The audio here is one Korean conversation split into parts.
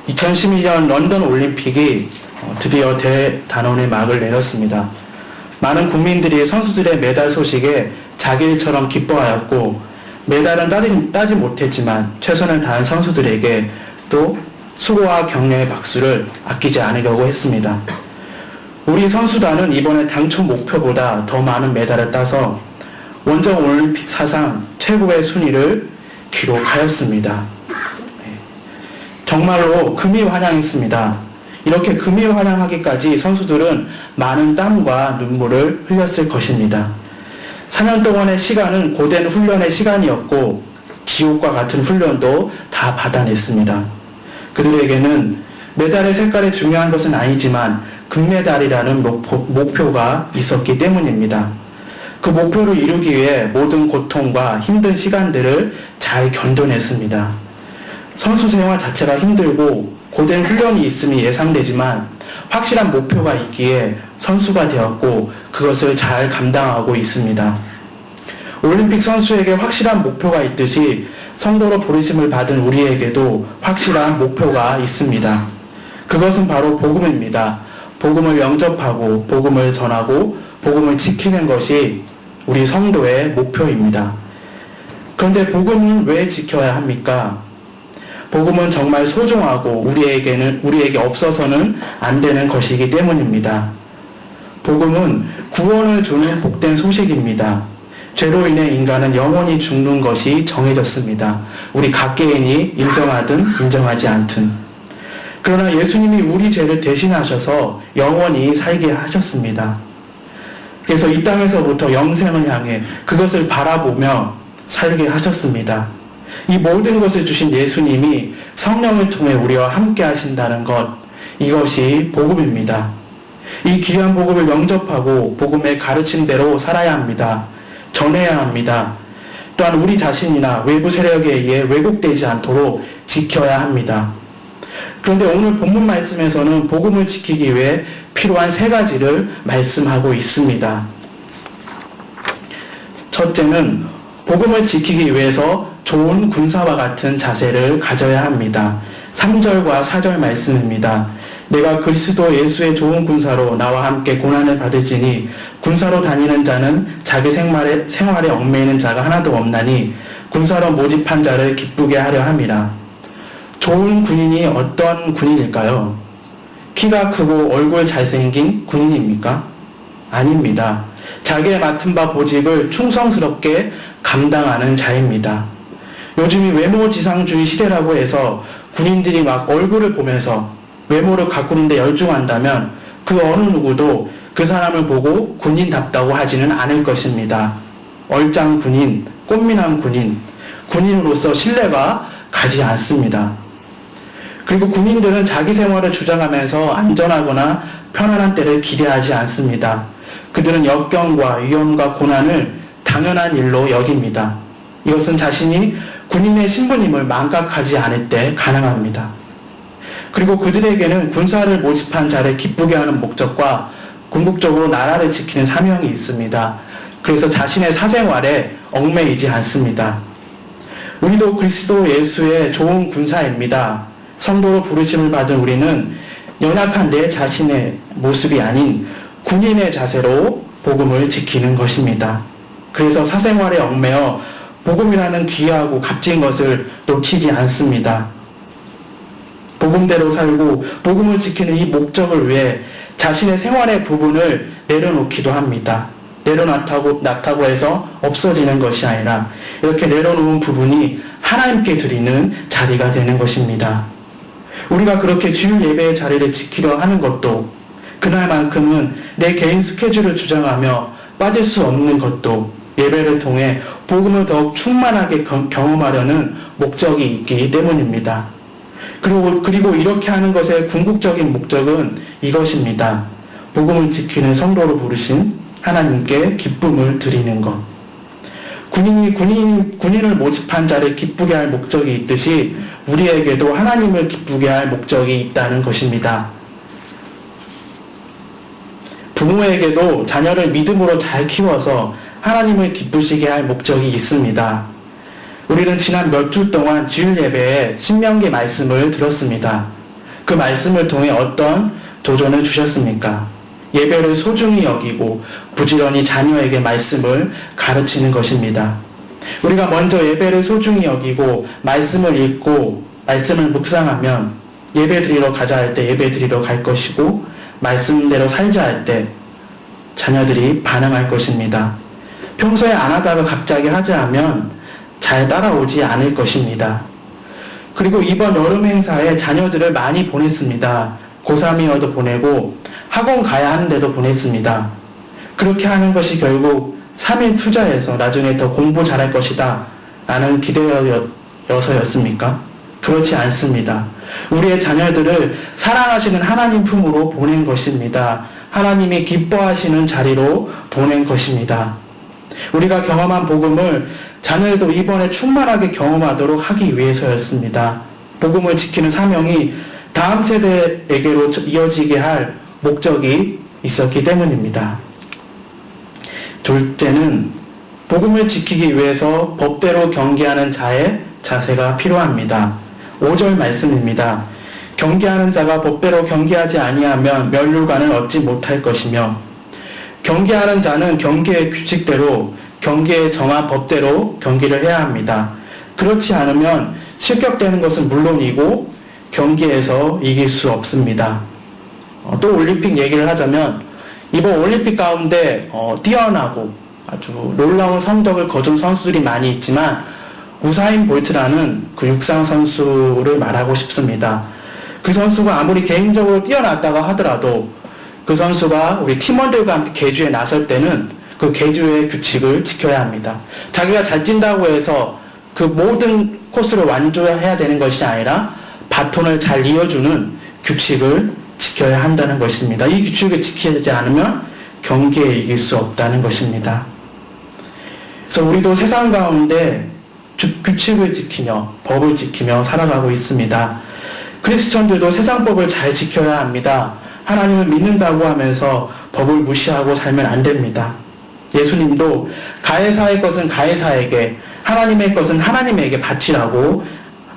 2012년 런던 올림픽이 드디어 대단원의 막을 내렸습니다. 많은 국민들이 선수들의 메달 소식에 자기 일처럼 기뻐하였고, 메달은 따지 못했지만 최선을 다한 선수들에게 또 수고와 격려의 박수를 아끼지 않으려고 했습니다. 우리 선수단은 이번에 당초 목표보다 더 많은 메달을 따서 원정 올림픽 사상 최고의 순위를 기록하였습니다. 정말로 금이환영했습니다. 이렇게 금이환영하기까지 선수들은 많은 땀과 눈물을 흘렸을 것입니다. 4년 동안의 시간은 고된 훈련의 시간이었고 지옥과 같은 훈련도 다 받아냈습니다. 그들에게는 메달의 색깔이 중요한 것은 아니지만 금메달이라는 목표가 있었기 때문입니다. 그 목표를 이루기 위해 모든 고통과 힘든 시간들을 잘 견뎌냈습니다. 선수 생활 자체가 힘들고 고된 훈련이 있음이 예상되지만 확실한 목표가 있기에 선수가 되었고 그것을 잘 감당하고 있습니다. 올림픽 선수에게 확실한 목표가 있듯이 성도로 부르심을 받은 우리에게도 확실한 목표가 있습니다. 그것은 바로 복음입니다. 복음을 영접하고 복음을 전하고 복음을 지키는 것이 우리 성도의 목표입니다. 그런데 복음은 왜 지켜야 합니까? 복음은 정말 소중하고 우리에게 없어서는 안 되는 것이기 때문입니다. 복음은 구원을 주는 복된 소식입니다. 죄로 인해 인간은 영원히 죽는 것이 정해졌습니다. 우리 각개인이 인정하든 인정하지 않든. 그러나 예수님이 우리 죄를 대신하셔서 영원히 살게 하셨습니다. 그래서 이 땅에서부터 영생을 향해 그것을 바라보며 살게 하셨습니다. 이 모든 것을 주신 예수님이 성령을 통해 우리와 함께 하신다는 것, 이것이 복음입니다. 이 귀한 복음을 영접하고 복음의 가르침대로 살아야 합니다. 전해야 합니다. 또한 우리 자신이나 외부 세력에 의해 왜곡되지 않도록 지켜야 합니다. 그런데 오늘 본문 말씀에서는 복음을 지키기 위해 필요한 3가지를 말씀하고 있습니다. 첫째는 복음을 지키기 위해서 좋은 군사와 같은 자세를 가져야 합니다. 3절과 4절 말씀입니다. 내가 그리스도 예수의 좋은 군사로 나와 함께 고난을 받을지니 군사로 다니는 자는 자기 생활에 얽매이는 자가 하나도 없나니 군사로 모집한 자를 기쁘게 하려 함이라. 좋은 군인이 어떤 군인일까요? 키가 크고 얼굴 잘생긴 군인입니까? 아닙니다. 자기의 맡은 바 보직을 충성스럽게 감당하는 자입니다. 요즘이 외모지상주의 시대라고 해서 군인들이 막 얼굴을 보면서 외모를 가꾸는데 열중한다면 그 어느 누구도 그 사람을 보고 군인답다고 하지는 않을 것입니다. 얼짱 군인, 꽃미남 군인, 군인으로서 신뢰가 가지 않습니다. 그리고 군인들은 자기 생활을 주장하면서 안전하거나 편안한 때를 기대하지 않습니다. 그들은 역경과 위험과 고난을 당연한 일로 여깁니다. 이것은 자신이 군인의 신분임을 망각하지 않을 때 가능합니다. 그리고 그들에게는 군사를 모집한 자를 기쁘게 하는 목적과 궁극적으로 나라를 지키는 사명이 있습니다. 그래서 자신의 사생활에 얽매이지 않습니다. 우리도 그리스도 예수의 좋은 군사입니다. 성도로 부르심을 받은 우리는 연약한 내 자신의 모습이 아닌 군인의 자세로 복음을 지키는 것입니다. 그래서 사생활에 얽매여 복음이라는 귀하고 값진 것을 놓치지 않습니다. 복음대로 살고 복음을 지키는 이 목적을 위해 자신의 생활의 부분을 내려놓기도 합니다. 내려놨다고 해서 없어지는 것이 아니라 이렇게 내려놓은 부분이 하나님께 드리는 자리가 되는 것입니다. 우리가 그렇게 주일 예배의 자리를 지키려 하는 것도 그날만큼은 내 개인 스케줄을 주장하며 빠질 수 없는 것도 예배를 통해 복음을 더욱 충만하게 경험하려는 목적이 있기 때문입니다. 그리고 이렇게 하는 것의 궁극적인 목적은 이것입니다. 복음을 지키는 성도로 부르신 하나님께 기쁨을 드리는 것. 군인을 모집한 자를 기쁘게 할 목적이 있듯이 우리에게도 하나님을 기쁘게 할 목적이 있다는 것입니다. 부모에게도 자녀를 믿음으로 잘 키워서 하나님을 기쁘시게 할 목적이 있습니다. 우리는 지난 몇 주 동안 주일 예배에 신명기 말씀을 들었습니다. 그 말씀을 통해 어떤 도전을 주셨습니까? 예배를 소중히 여기고 부지런히 자녀에게 말씀을 가르치는 것입니다. 우리가 먼저 예배를 소중히 여기고 말씀을 읽고 말씀을 묵상하면 예배 드리러 가자 할 때 예배 드리러 갈 것이고 말씀대로 살자 할 때 자녀들이 반응할 것입니다. 평소에 안 하다가 갑자기 하자 하면 잘 따라오지 않을 것입니다. 그리고 이번 여름 행사에 자녀들을 많이 보냈습니다. 고3이어도 보내고 학원 가야 하는데도 보냈습니다. 그렇게 하는 것이 결국 3일 투자해서 나중에 더 공부 잘할 것이다 라는 기대여서였습니까? 그렇지 않습니다. 우리의 자녀들을 사랑하시는 하나님 품으로 보낸 것입니다. 하나님이 기뻐하시는 자리로 보낸 것입니다. 우리가 경험한 복음을 자녀들도 이번에 충만하게 경험하도록 하기 위해서였습니다. 복음을 지키는 사명이 다음 세대에게로 이어지게 할 목적이 있었기 때문입니다. 둘째는 복음을 지키기 위해서 법대로 경계하는 자의 자세가 필요합니다. 5절 말씀입니다. 경계하는 자가 법대로 경계하지 아니하면 면류관을 얻지 못할 것이며, 경계하는 자는 경계의 규칙대로 경계의 정한 법대로 경계를 해야 합니다. 그렇지 않으면 실격되는 것은 물론이고 경기에서 이길 수 없습니다. 또 올림픽 얘기를 하자면 이번 올림픽 가운데 뛰어나고 아주 놀라운 성적을 거둔 선수들이 많이 있지만 우사인 볼트라는 그 육상 선수를 말하고 싶습니다. 그 선수가 아무리 개인적으로 뛰어났다고 하더라도 그 선수가 우리 팀원들과 함께 계주에 나설 때는 그 계주의 규칙을 지켜야 합니다. 자기가 잘 뛴다고 해서 그 모든 코스를 완주해야 되는 것이 아니라 바톤을 잘 이어주는 규칙을 지켜야 한다는 것입니다. 이 규칙을 지키지 않으면 경기에 이길 수 없다는 것입니다. 그래서 우리도 세상 가운데 규칙을 지키며 법을 지키며 살아가고 있습니다. 크리스천들도 세상법을 잘 지켜야 합니다. 하나님을 믿는다고 하면서 법을 무시하고 살면 안 됩니다. 예수님도 가해사의 것은 가해사에게, 하나님의 것은 하나님에게 바치라고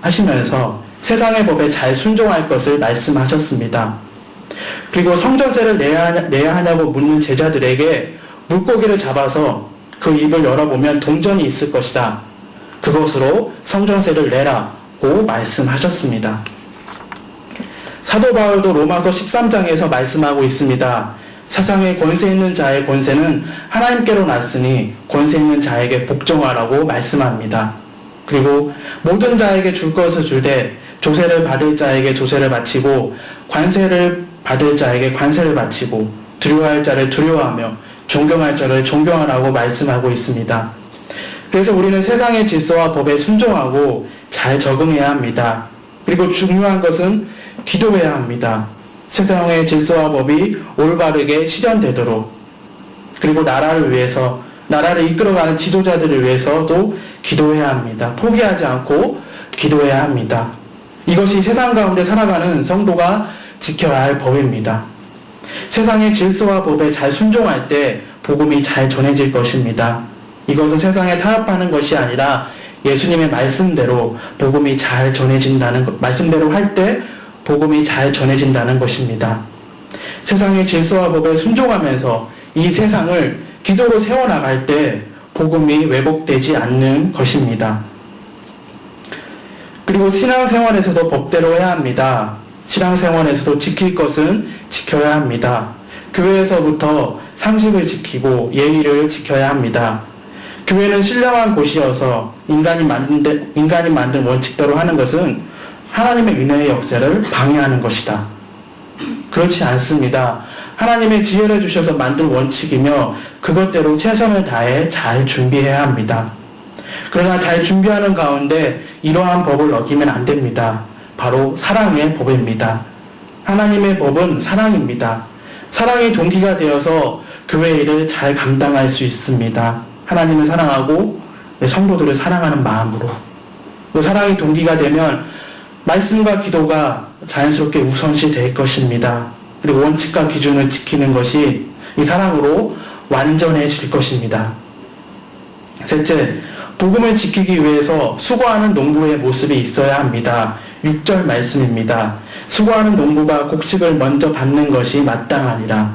하시면서 세상의 법에 잘 순종할 것을 말씀하셨습니다. 그리고 성전세를 내야 하냐고 묻는 제자들에게 물고기를 잡아서 그 입을 열어보면 동전이 있을 것이다. 그것으로 성전세를 내라고 말씀하셨습니다. 사도 바울도 로마서 13장에서 말씀하고 있습니다. 세상에 권세 있는 자의 권세는 하나님께로 났으니 권세 있는 자에게 복종하라고 말씀합니다. 그리고 모든 자에게 줄 것을 주되 조세를 받을 자에게 조세를 바치고 관세를 받을 자에게 관세를 바치고 두려워할 자를 두려워하며 존경할 자를 존경하라고 말씀하고 있습니다. 그래서 우리는 세상의 질서와 법에 순종하고 잘 적응해야 합니다. 그리고 중요한 것은 기도해야 합니다. 세상의 질서와 법이 올바르게 실현되도록, 그리고 나라를 위해서, 나라를 이끌어가는 지도자들을 위해서도 기도해야 합니다. 포기하지 않고 기도해야 합니다. 이것이 세상 가운데 살아가는 성도가 지켜야 할 법입니다. 세상의 질서와 법에 잘 순종할 때 복음이 잘 전해질 것입니다. 이것은 세상에 타협하는 것이 아니라 예수님의 말씀대로 복음이 잘 전해진다는 것, 말씀대로 할 때 복음이 잘 전해진다는 것입니다. 세상의 질서와 법에 순종하면서 이 세상을 기도로 세워나갈 때 복음이 왜곡되지 않는 것입니다. 그리고 신앙생활에서도 법대로 해야 합니다. 신앙생활에서도 지킬 것은 지켜야 합니다. 교회에서부터 상식을 지키고 예의를 지켜야 합니다. 교회는 신령한 곳이어서 인간이 만든 원칙대로 하는 것은 하나님의 은혜의 역사를 방해하는 것이다. 그렇지 않습니다. 하나님의 지혜를 주셔서 만든 원칙이며 그것대로 최선을 다해 잘 준비해야 합니다. 그러나 잘 준비하는 가운데 이러한 법을 어기면 안 됩니다. 바로 사랑의 법입니다. 하나님의 법은 사랑입니다. 사랑이 동기가 되어서 교회 일을 잘 감당할 수 있습니다. 하나님을 사랑하고 성도들을 사랑하는 마음으로. 그 사랑이 동기가 되면 말씀과 기도가 자연스럽게 우선시 될 것입니다. 그리고 원칙과 기준을 지키는 것이 이 사랑으로 완전해질 것입니다. 셋째, 복음을 지키기 위해서 수고하는 농부의 모습이 있어야 합니다. 6절 말씀입니다. 수고하는 농부가 곡식을 먼저 받는 것이 마땅하니라.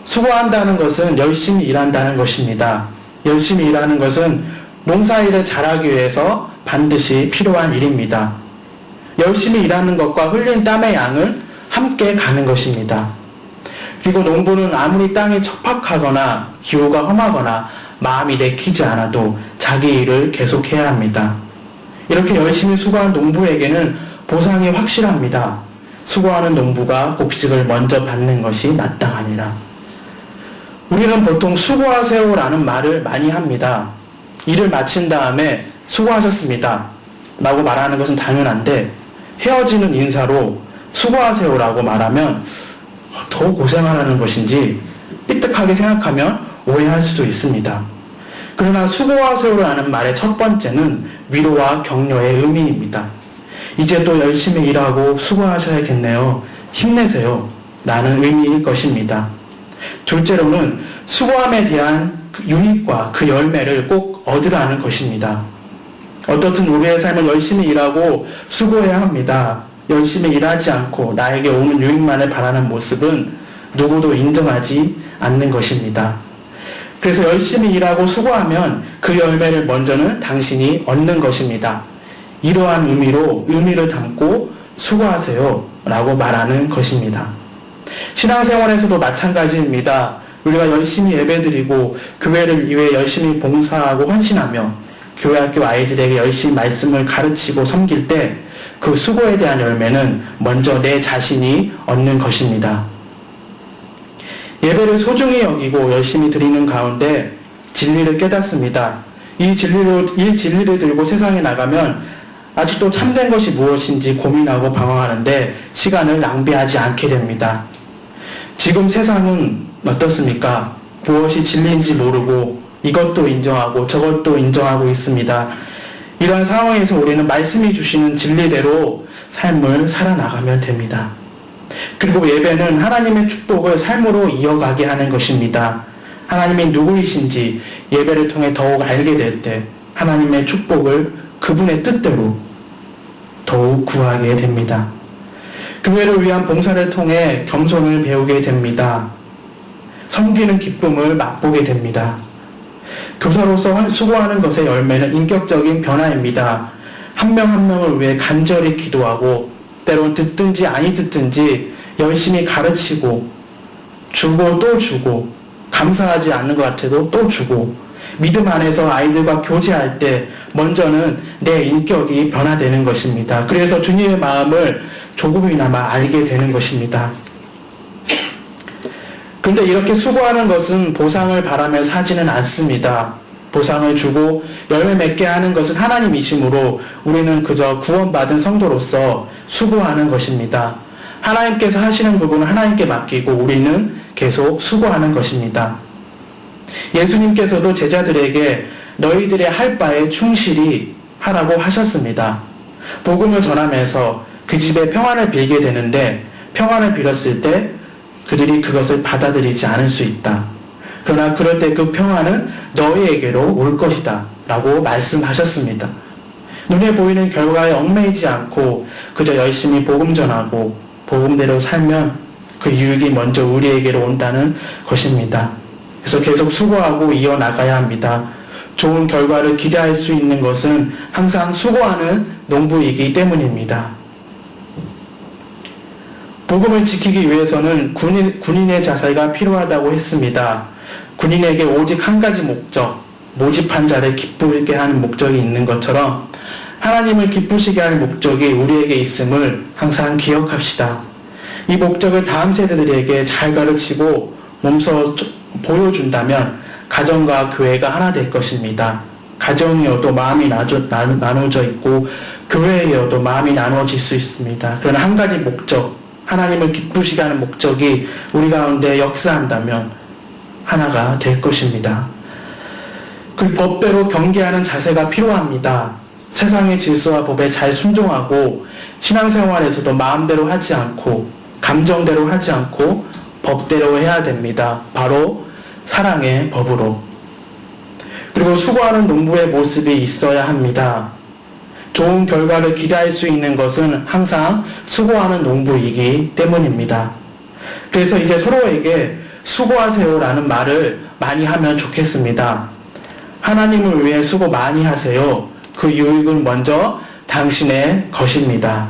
수고한다는 것은 열심히 일한다는 것입니다. 열심히 일하는 것은 농사일을 잘하기 위해서 반드시 필요한 일입니다. 열심히 일하는 것과 흘린 땀의 양을 함께 가는 것입니다. 그리고 농부는 아무리 땅이 척박하거나 기후가 험하거나 마음이 내키지 않아도 자기 일을 계속해야 합니다. 이렇게 열심히 수고한 농부에게는 보상이 확실합니다. 수고하는 농부가 곡식을 먼저 받는 것이 마땅하니라. 우리는 보통 수고하세요라는 말을 많이 합니다. 일을 마친 다음에 수고하셨습니다 라고 말하는 것은 당연한데, 헤어지는 인사로 수고하세요라고 말하면 더 고생하라는 것인지 삐딱하게 생각하면 오해할 수도 있습니다. 그러나 수고하세요라는 말의 첫 번째는 위로와 격려의 의미입니다. 이제 또 열심히 일하고 수고하셔야겠네요. 힘내세요 라는 의미일 것입니다. 둘째로는 수고함에 대한 유익과 그 열매를 꼭 얻으라는 것입니다. 어떻든 우리의 삶은 열심히 일하고 수고해야 합니다. 열심히 일하지 않고 나에게 오는 유익만을 바라는 모습은 누구도 인정하지 않는 것입니다. 그래서 열심히 일하고 수고하면 그 열매를 먼저는 당신이 얻는 것입니다. 이러한 의미를 담고 수고하세요 라고 말하는 것입니다. 신앙생활에서도 마찬가지입니다. 우리가 열심히 예배드리고 교회를 위해 열심히 봉사하고 헌신하며 교회학교 아이들에게 열심히 말씀을 가르치고 섬길 때 그 수고에 대한 열매는 먼저 내 자신이 얻는 것입니다. 예배를 소중히 여기고 열심히 드리는 가운데 진리를 깨닫습니다. 이 진리를 들고 세상에 나가면 아직도 참된 것이 무엇인지 고민하고 방황하는데 시간을 낭비하지 않게 됩니다. 지금 세상은 어떻습니까? 무엇이 진리인지 모르고 이것도 인정하고 저것도 인정하고 있습니다. 이러한 상황에서 우리는 말씀이 주시는 진리대로 삶을 살아나가면 됩니다. 그리고 예배는 하나님의 축복을 삶으로 이어가게 하는 것입니다. 하나님이 누구이신지 예배를 통해 더욱 알게 될 때 하나님의 축복을 그분의 뜻대로 더욱 구하게 됩니다. 교회를 위한 봉사를 통해 겸손을 배우게 됩니다. 섬기는 기쁨을 맛보게 됩니다. 교사로서 수고하는 것의 열매는 인격적인 변화입니다. 한 명 한 명을 위해 간절히 기도하고 때론 듣든지 아니 듣든지 열심히 가르치고 주고 또 주고 감사하지 않는 것 같아도 또 주고 믿음 안에서 아이들과 교제할 때 먼저는 내 인격이 변화되는 것입니다. 그래서 주님의 마음을 조금이나마 알게 되는 것입니다. 그런데 이렇게 수고하는 것은 보상을 바라며 사지는 않습니다. 보상을 주고 열매 맺게 하는 것은 하나님이시므로 우리는 그저 구원받은 성도로서 수고하는 것입니다. 하나님께서 하시는 부분은 하나님께 맡기고 우리는 계속 수고하는 것입니다. 예수님께서도 제자들에게 너희들의 할 바에 충실히 하라고 하셨습니다. 복음을 전하면서 그 집에 평안을 빌게 되는데 평안을 빌었을 때 그들이 그것을 받아들이지 않을 수 있다. 그러나 그럴 때 그 평안은 너희에게로 올 것이다 라고 말씀하셨습니다. 눈에 보이는 결과에 얽매이지 않고 그저 열심히 복음 전하고 복음대로 살면 그 유익이 먼저 우리에게로 온다는 것입니다. 그래서 계속 수고하고 이어나가야 합니다. 좋은 결과를 기대할 수 있는 것은 항상 수고하는 농부이기 때문입니다. 복음을 지키기 위해서는 군인의 자세가 필요하다고 했습니다. 군인에게 오직 한 가지 목적, 모집한 자를 기쁘게 하는 목적이 있는 것처럼 하나님을 기쁘시게 할 목적이 우리에게 있음을 항상 기억합시다. 이 목적을 다음 세대들에게 잘 가르치고 몸소 보여준다면 가정과 교회가 하나 될 것입니다. 가정이어도 마음이 나눠져 있고 교회이어도 마음이 나눠질 수 있습니다. 그러나 한 가지 목적, 하나님을 기쁘시게 하는 목적이 우리 가운데 역사한다면 하나가 될 것입니다. 그 법대로 경계하는 자세가 필요합니다. 세상의 질서와 법에 잘 순종하고 신앙생활에서도 마음대로 하지 않고 감정대로 하지 않고 법대로 해야 됩니다. 바로 사랑의 법으로. 그리고 수고하는 농부의 모습이 있어야 합니다. 좋은 결과를 기대할 수 있는 것은 항상 수고하는 농부이기 때문입니다. 그래서 이제 서로에게 수고하세요라는 말을 많이 하면 좋겠습니다. 하나님을 위해 수고 많이 하세요. 그 유익은 먼저 당신의 것입니다.